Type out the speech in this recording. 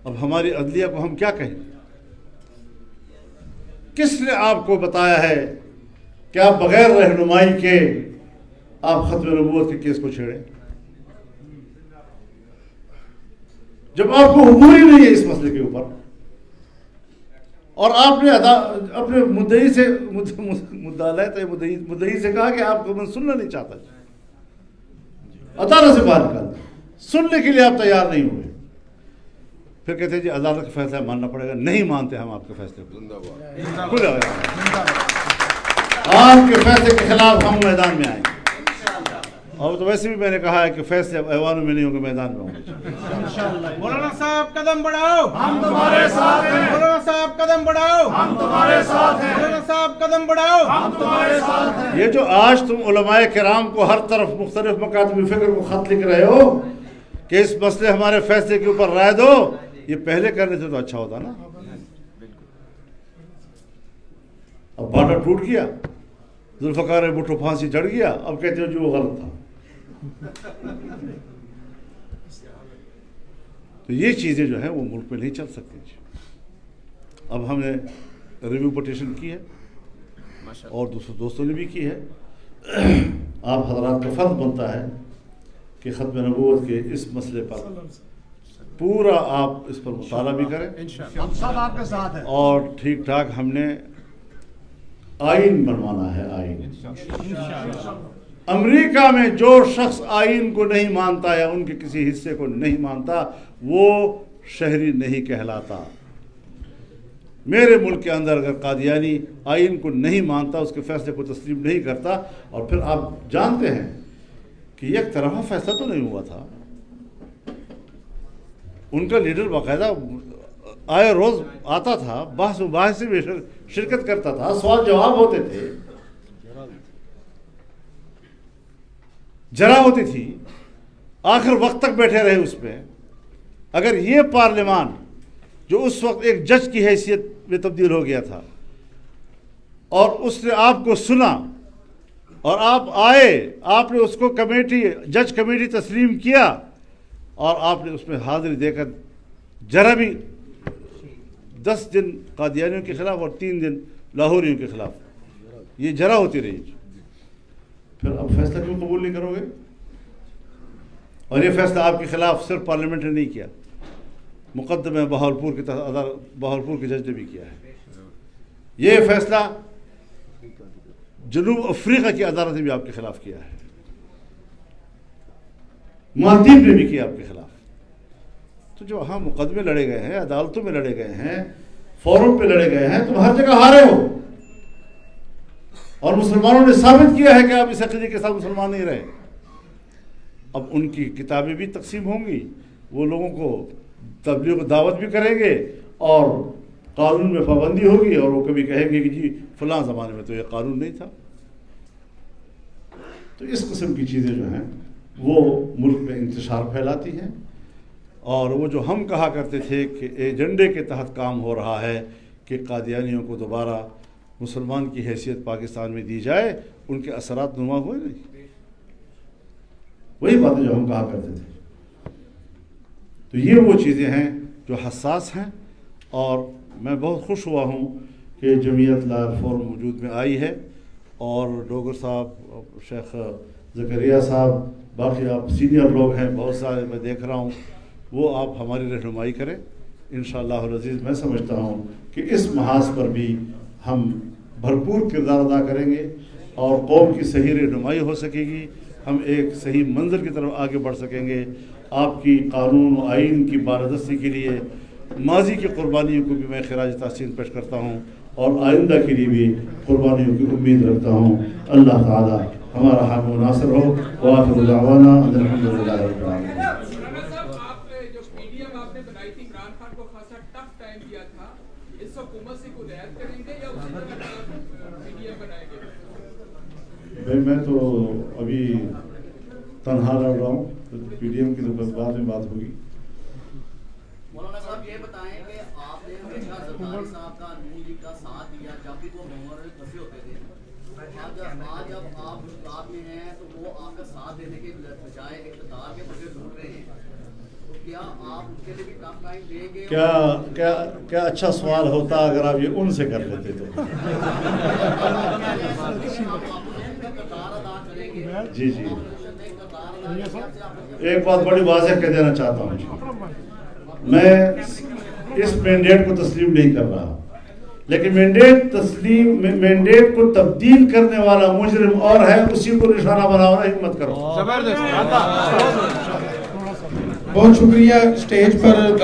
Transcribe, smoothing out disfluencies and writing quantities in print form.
اب ہماری عدلیہ کو ہم کیا کہیں؟ کس نے آپ کو بتایا ہے کہ آپ بغیر رہنمائی کے آپ ختم نبوت کے کیس کو چھیڑیں، جب آپ کو عبور ہی نہیں ہے اس مسئلے کے اوپر؟ اور آپ نے اپنے مدعی سے مدعی سے کہا کہ آپ کو میں سننا نہیں چاہتا، عدالت سے باہر نکال دیا، سننے کے لیے آپ تیار نہیں ہوئے، پھر کہتے ہیں جی عدالت کا فیصلہ ماننا پڑے گا۔ نہیں مانتے ہم آپ کے فیصلے کو، آپ کے فیصلے کے خلاف ہم میدان میں آئیں گے، اور تو ویسے بھی میں نے کہا ہے کہ فیصلے ایوانوں میں نہیں ہوں گے، میدان میں ہوں گے۔ مولانا صاحب قدم بڑھاؤ، ہم تمہارے ساتھ ہیں۔ مولانا صاحب قدم بڑھاؤ، ہم تمہارے ساتھ ہیں۔ مولانا صاحب قدم بڑھاؤ، ہم تمہارے ساتھ ہیں۔ یہ جو آج تم علماء کرام کو ہر طرف مختلف مکاتب فکر کو خط لکھ رہے ہو کہ اس مسئلے ہمارے فیصلے کے اوپر رائے دو، یہ پہلے کرنے سے تو اچھا ہوتا نا۔ اب بارڈر ٹوٹ گیا، ذوالفقار بھٹو پھانسی چڑھ گیا، اب کہتے ہو جو وہ غلط تھا۔ تو یہ چیزیں جو ہیں وہ ملک میں نہیں چل سکتی۔ اب ہم نے ریویو پٹیشن کی ہے اور دوسرے دوستوں نے بھی کی ہے۔ آپ حضرات کا فرض بنتا ہے کہ ختم نبوت کے اس مسئلے پر پورا آپ اس پر مطالعہ بھی کریں، ہم سب آپ کے ساتھ ہیں۔ اور ٹھیک ٹھاک ہم نے آئین بنوانا ہے۔ آئین امریکہ میں جو شخص آئین کو نہیں مانتا یا ان کے کسی حصے کو نہیں مانتا وہ شہری نہیں کہلاتا۔ میرے ملک کے اندر اگر قادیانی آئین کو نہیں مانتا، اس کے فیصلے کو تسلیم نہیں کرتا، اور پھر آپ جانتے ہیں کہ یک طرفہ فیصلہ تو نہیں ہوا تھا، ان کا لیڈر باقاعدہ آئے روز آتا تھا، بحث مباحثے میں شرکت کرتا تھا، سوال جواب ہوتے تھے، جرا ہوتی تھی، آخر وقت تک بیٹھے رہے اس پہ۔ اگر یہ پارلیمان جو اس وقت ایک جج کی حیثیت میں تبدیل ہو گیا تھا اور اس نے آپ کو سنا اور آپ آئے، آپ نے اس کو جج کمیٹی تسلیم کیا اور آپ نے اس میں حاضری دے کر ذرا بھی 10 دن قادیانیوں کے خلاف اور 3 دن لاہوریوں کے خلاف یہ جرا ہوتی رہی، پھر اب فیصلہ کیوں قبول نہیں کرو گے؟ اور یہ فیصلہ آپ کے خلاف صرف پارلیمنٹ نے نہیں کیا، مقدمہ بہاولپور کے جج نے بھی کیا ہے۔ یہ فیصلہ جنوب افریقہ کی عدالت نے بھی آپ کے خلاف کیا ہے، مالدیپ نے بھی کیا آپ کے خلاف۔ تو جو ہاں مقدمے لڑے گئے ہیں، عدالتوں میں لڑے گئے ہیں، فورم پہ لڑے گئے ہیں، تم ہر جگہ ہارے ہو، اور مسلمانوں نے ثابت کیا ہے کہ آپ اس عقیدے کے ساتھ مسلمان نہیں رہے۔ اب ان کی کتابیں بھی تقسیم ہوں گی، وہ لوگوں کو تبلیغ دعوت بھی کریں گے، اور قانون میں پابندی ہوگی، اور وہ کبھی کہیں گے کہ جی فلاں زمانے میں تو یہ قانون نہیں تھا۔ تو اس قسم کی چیزیں جو ہیں وہ ملک میں انتشار پھیلاتی ہیں، اور وہ جو ہم کہا کرتے تھے کہ ایجنڈے کے تحت کام ہو رہا ہے کہ قادیانیوں کو دوبارہ مسلمان کی حیثیت پاکستان میں دی جائے، ان کے اثرات نما ہوئے نہیں۔ وہی باتیں جو ہم کہا کرتے تھے۔ تو یہ وہ چیزیں ہیں جو حساس ہیں، اور میں بہت خوش ہوا ہوں کہ جمعیت لائر فورم وجود میں آئی ہے، اور ڈوگر صاحب، شیخ زکریا صاحب، باقی آپ سینئر لوگ ہیں بہت سارے میں دیکھ رہا ہوں، وہ آپ ہماری رہنمائی کریں انشاءاللہ العزیز۔ میں سمجھتا ہوں کہ اس محاذ پر بھی ہم بھرپور کردار ادا کریں گے، اور قوم کی صحیح رہنمائی ہو سکے گی، ہم ایک صحیح منظر کی طرف آگے بڑھ سکیں گے۔ آپ کی قانون و آئین کی بالادستی کے لیے ماضی کی قربانیوں کو بھی میں خراج تحسین پیش کرتا ہوں، اور آئندہ کے لیے بھی قربانیوں کی امید رکھتا ہوں۔ اللہ تعالی ہمارا حامی و ناصر ہو۔ وآخر دعوانا ان الحمدللہ رب العالمین۔ میں تو ابھی تنہا لڑ رہا ہوں، پی ڈی ایم کی تو بعد میں بات ہوگی۔ مولانا صاحب یہ بتائیں کہ آپ نے ہمیشہ زرداری صاحب کا نون لیگ کا ساتھ دیا جب بھی وہ محور میں پھنسے ہوتے تھے، آج جب آپ مشکلات میں ہیں تو وہ آپ کا ساتھ دینے کے بجائے اقتدار کے مزے ڈھونڈ رہے ہیں، کیا آپ ان کے لیے بھی ٹف ٹائم دیں گے؟ کیا اچھا سوال ہوتا اگر آپ یہ ان سے کر لیتے تو کردار ادا کریں گے؟ جی جی اپوزیشن نے کردار ادا کیا سے آپ ایک بات بڑی واضح کہہ دینا چاہتا ہوں میں اس مینڈیٹ کو تسلیم نہیں کر رہا، لیکن مینڈیٹ کو تبدیل کرنے والا مجرم اور ہے، اسی کو نشانہ بنانا، ہمت کرو۔ بہت شکریہ اسٹیج پر